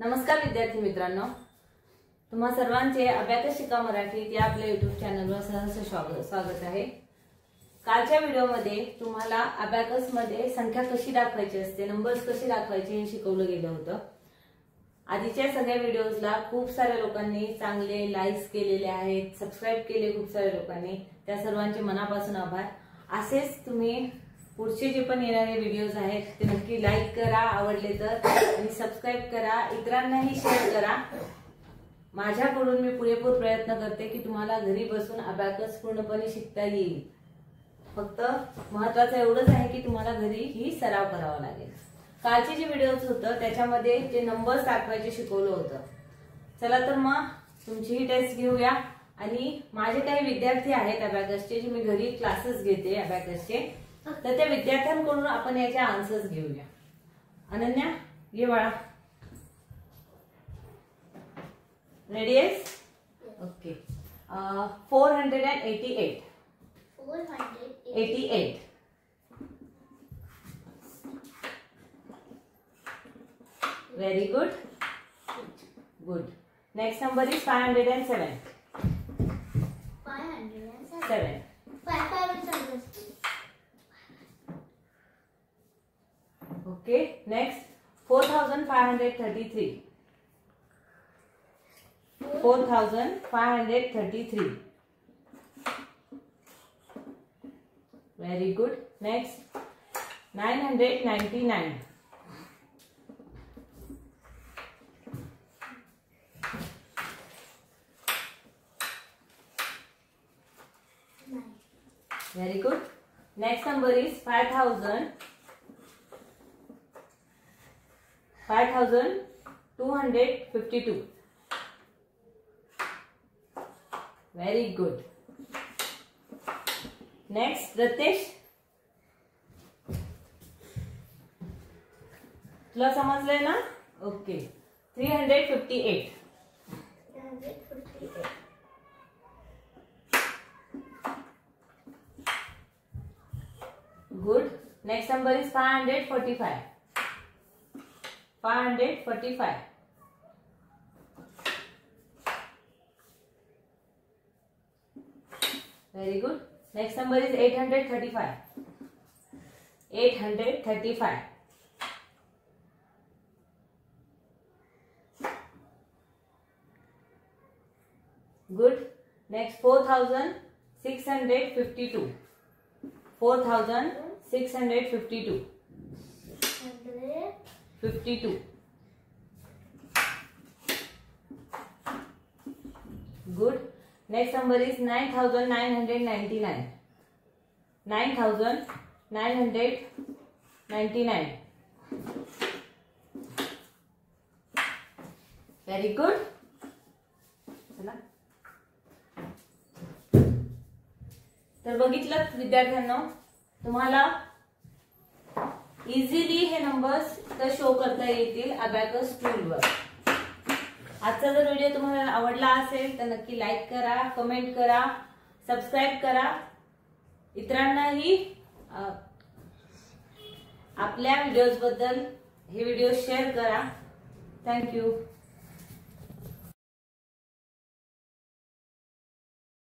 नमस्कार विद्यार्थी मित्रांनो, तुम्हा सर्वांचे अभ्यास शिका मराठीत या आपल्या YouTube चॅनलवर सहर्ष स्वागत आहे। कालच्या व्हिडिओमध्ये तुम्हाला अबॅकस मध्ये संख्या कशी दाखवायची असते, नंबर्स कसे दाखवायचे हे शिकवलं गेलं होतं। आधीच्या सगळ्या व्हिडिओजला खूप साऱ्या लोकांनी चांगले लाईक्स केलेले आहेत, सबस्क्राइब केले खूप साऱ्या लोकांनी, त्या सर्वांचे मनापासून आभार। असेच तुम्ही पुढचे जे पण येणारे व्हिडिओज आहेत ते नक्की लाईक करा, आवडले तर, आणि सबस्क्राइब करा, इतरांनाही शेअर करा। माझ्याकडून मी पुरेपूर प्रयत्न करते की तुम्हाला घरी बसून अबॅकस पूर्णपणे शिकता येईल। फक्त महत्त्वाचं एवढंच आहे की तुम्हाला घरी ही सराव करावा लागेल। कालचे जे व्हिडिओज होतं त्याच्यामध्ये जे नंबर्स दाखवायचे शिकवलं होतं। चला तर मग तुमची ही टेस्ट घेऊया। आणि माझे काही विद्यार्थी आहेत अबॅकसचे, जे मी घरी क्लासेस घेते अबॅकसचे, तर त्या विद्यार्थ्यांकडून आपण याचे आन्सर्स घेऊया। अनन्या ये बाळा, रेडी आहेस? Okay. 488 88 Very good. Good. Next number is 507. 507. 507. Okay. Next 4533. 4533. Very good. Next 999. 9. Very good. Next number is 5252. Very good. Next, Ritesh. तुला समजलंय ना? Okay. 358. 358. Good. Next number is 545. 545. Very good. Next number is 835. 835. Good. Next 4652. 4652. 52. Good. Next number is 9999. 9999. Very good. चला, तर बघितलं विद्यार्थ्यांनो, तुम्हाला easily हे numbers तर show करता येतील अबॅकस टूलवर। आजचा जर व्हिडिओ तुम्हाला आवडला असेल तर नक्की लाईक करा, कमेंट करा, सबस्क्राइब करा, इतरांनाही आपल्या व्हिडिओज बद्दल हे व्हिडिओ शेअर करा। थँक्यू।